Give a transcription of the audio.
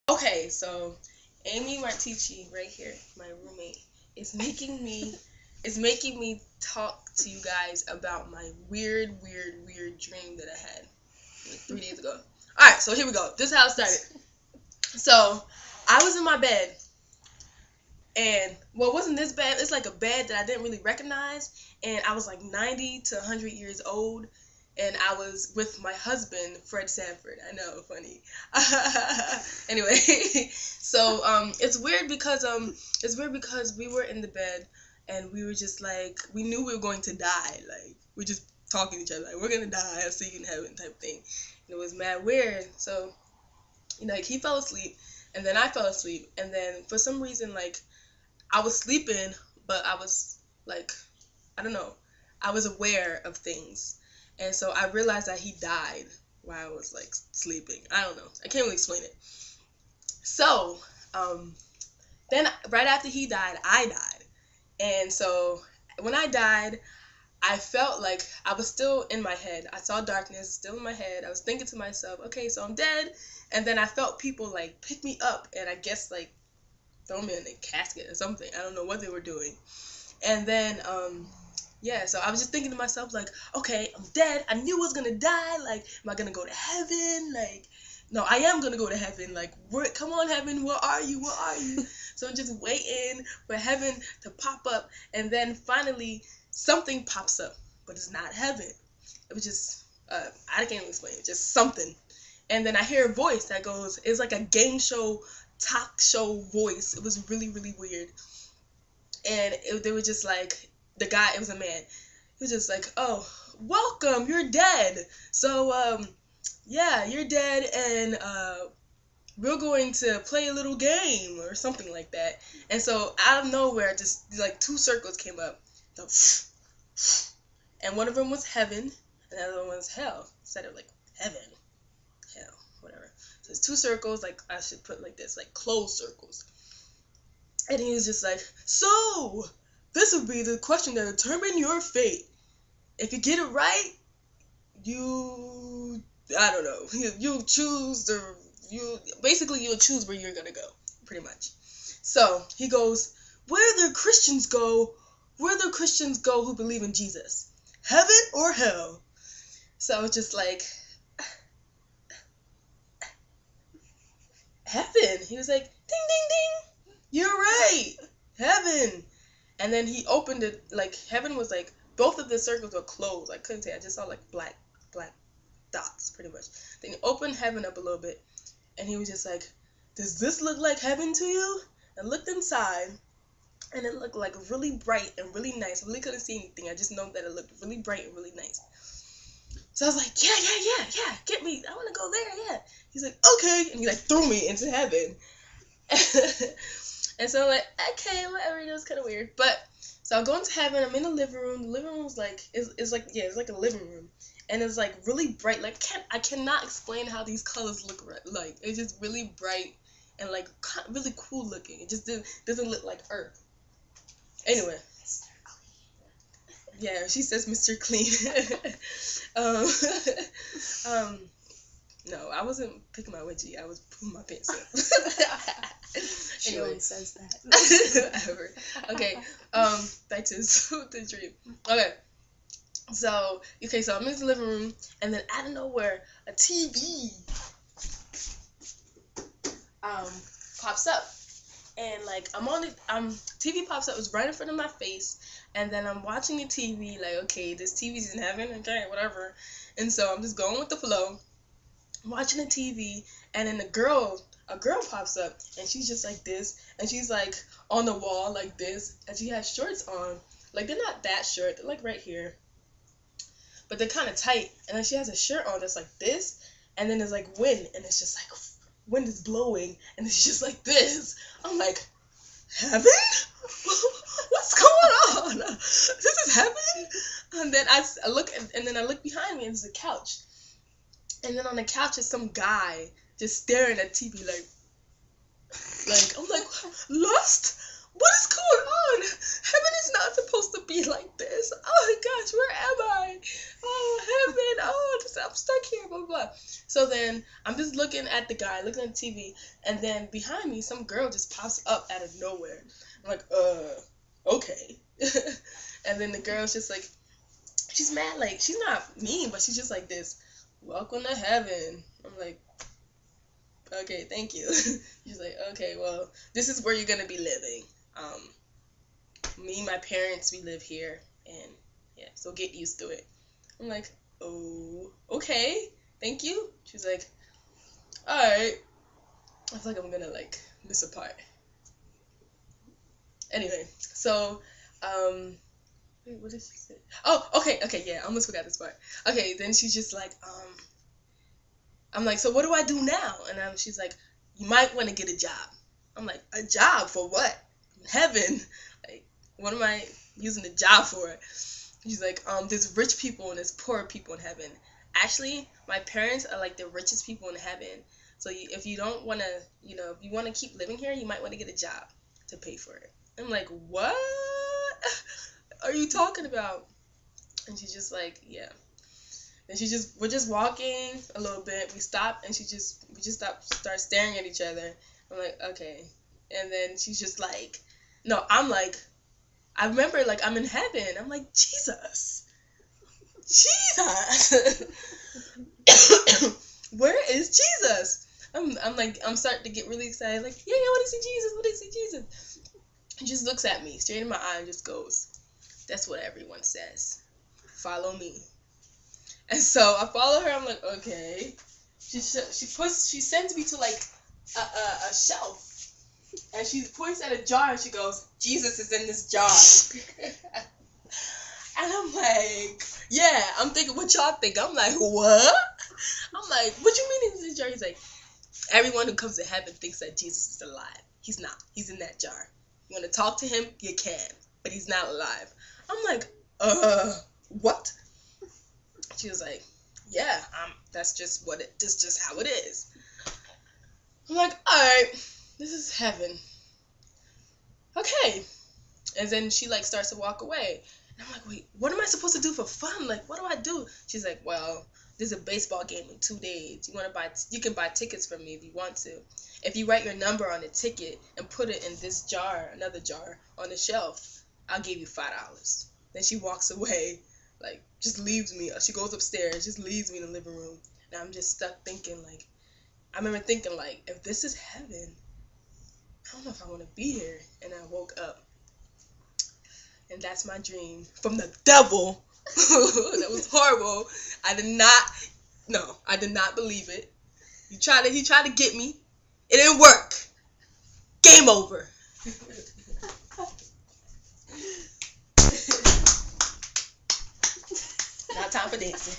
Okay, so Amy Martici right here, my roommate, is making me talk to you guys about my weird dream that I had like 3 days ago. Alright, so here we go. This is how it started. So I was in my bed, and well, it wasn't this bed. It's like a bed that I didn't really recognize, and I was like 90 to 100 years old, and I was with my husband, Fred Sanford. I know, funny. Anyway, so it's weird because we were in the bed, and we were just like, we knew we were going to die. Like, we're just talking to each other like, we're gonna die, I'll see you in heaven type thing. And it was mad weird. So like, he fell asleep, and then I fell asleep, and then for some reason, like, I was sleeping, but I was like, I don't know, I was aware of things, and so I realized that he died while I was like sleeping. I don't know, I can't really explain it. So then right after he died, I died, and so when I died, I felt like I was still in my head. I saw darkness still in my head. I was thinking to myself, okay, so I'm dead. And then I felt people like pick me up and I guess like throw me in a casket or something. I don't know what they were doing. And then yeah, so I was just thinking to myself like, okay, I'm dead. I knew I was gonna die. Like, am I gonna go to heaven? Like, no, I am gonna go to heaven. Like, come on, heaven, where are you? Where are you? So I'm just waiting for heaven to pop up, and then finally something pops up, but it's not heaven. It was just I can't even explain it. Just something, and then I hear a voice that goes. It's like a game show, talk show voice. It was really weird, and they were just like, the guy. It was a man. He was just like, oh, welcome, you're dead. So yeah, you're dead, and we're going to play a little game or something like that. And so out of nowhere, just like two circles came up. And one of them was heaven, and the other one was hell. Instead of like heaven, hell, whatever. So it's two circles, like I should put like this, like closed circles. And he was just like, so this would be the question that determine your fate. If you get it right, I don't know, you choose you'll choose where you're gonna go, pretty much. So he goes, where the Christians go who believe in Jesus, heaven or hell? So I was just like, heaven. He was like, ding ding ding, you're right, heaven. And then he opened it, like heaven was like, both of the circles were closed. I couldn't say, I just saw like black dots, pretty much. Then he opened heaven up a little bit, and he was just like, does this look like heaven to you? And looked inside, and it looked like really bright and really nice. I really couldn't see anything. I just know that it looked really bright and really nice. So I was like, yeah, get me. I want to go there, yeah. He's like, okay. And he like threw me into heaven. And so I'm like, okay, whatever. It was kind of weird. But, so I'm going to heaven. I'm in the living room. The living room's like, it's like a living room. And it's like really bright. Like, I cannot explain how these colors look like. It's just really bright and like really cool looking. It just doesn't look like Earth. Anyway. Yeah, she says Mr. Clean. No, I wasn't picking my wedgie. I was pulling my pants up. She Anyway. always says that. Whatever. Okay. Back to the dream. Okay. So I'm in the living room, and then out of nowhere, a TV pops up, and like I'm on it. TV pops up. It's right in front of my face, and then I'm watching the TV. Like, okay, this TV's in heaven. Okay, whatever. And so I'm just going with the flow, watching the TV, and then a girl pops up, and she's just like this, and she's like on the wall like this, and she has shorts on. Like, they're not that short. They're like right here, but they're kind of tight. And then she has a shirt on that's like this, and then there's like wind, and it's just like wind is blowing, and it's just like this. I'm like, heaven? What's going on? This is heaven? And then I look, and then I look behind me, and there's a couch, and then on the couch is some guy just staring at TV like I'm like, lost? what is going on? Heaven is not supposed to be like this. Oh my gosh, where am I? Oh, heaven. Oh, I'm stuck here, blah, blah, blah. So then I'm just looking at the guy, looking at the TV, and then behind me, some girl just pops up out of nowhere. I'm like, okay. And then the girl's just like, she's mad, like, she's not mean, but she's just like this, welcome to heaven. I'm like, okay, thank you. She's like, okay, well, this is where you're gonna be living. Me and my parents, we live here, and yeah, so get used to it. I'm like, oh, okay, thank you. She's like, alright. I feel like I'm gonna, like, miss a part. Anyway, so, wait, what did she say? Oh, okay, yeah, I almost forgot this part. Okay, then she's just like, I'm like, so what do I do now? And she's like, you might want to get a job. I'm like, a job for what? Heaven. Like, what am I using a job for? She's like, there's rich people and there's poor people in heaven. Actually, my parents are like the richest people in heaven. So if you don't want to, if you want to keep living here, you might want to get a job to pay for it. I'm like, what are you talking about? And she's just like, yeah. And we're just walking a little bit. We stop, and we just start staring at each other. I'm like, okay. And then she's just like, no, I'm like, I remember, like, I'm in heaven. I'm like, Jesus. Where is Jesus? I'm starting to get really excited. Like, yeah, I want to see Jesus. I want to see Jesus. He just looks at me straight in my eye and just goes, that's what everyone says. Follow me. And so I follow her. I'm like, okay. She sends me to like a shelf, and she points at a jar and she goes, Jesus is in this jar. And I'm like, yeah. I'm thinking what y'all think. I'm like, what? I'm like, what you mean in this jar? He's like, everyone who comes to heaven thinks that Jesus is alive. He's not. He's in that jar. You want to talk to him? You can, but he's not alive. I'm like, what? She was like, yeah, that's just how it is. I'm like, alright, this is heaven. Okay. And then she like starts to walk away. And I'm like, wait, what am I supposed to do for fun? Like, what do I do? She's like, well, there's a baseball game in 2 days. You can buy tickets from me if you want to. If you write your number on the ticket and put it in this jar, another jar, on the shelf, I'll give you $5. Then she walks away. Like, just leaves me. She goes upstairs, just leaves me in the living room. And I'm just stuck thinking, like, I remember thinking, like, if this is heaven, I don't know if I want to be here. And I woke up. And that's my dream from the devil. That was horrible. I did not believe it. He tried to get me. It didn't work. Game over. Now time for dancing.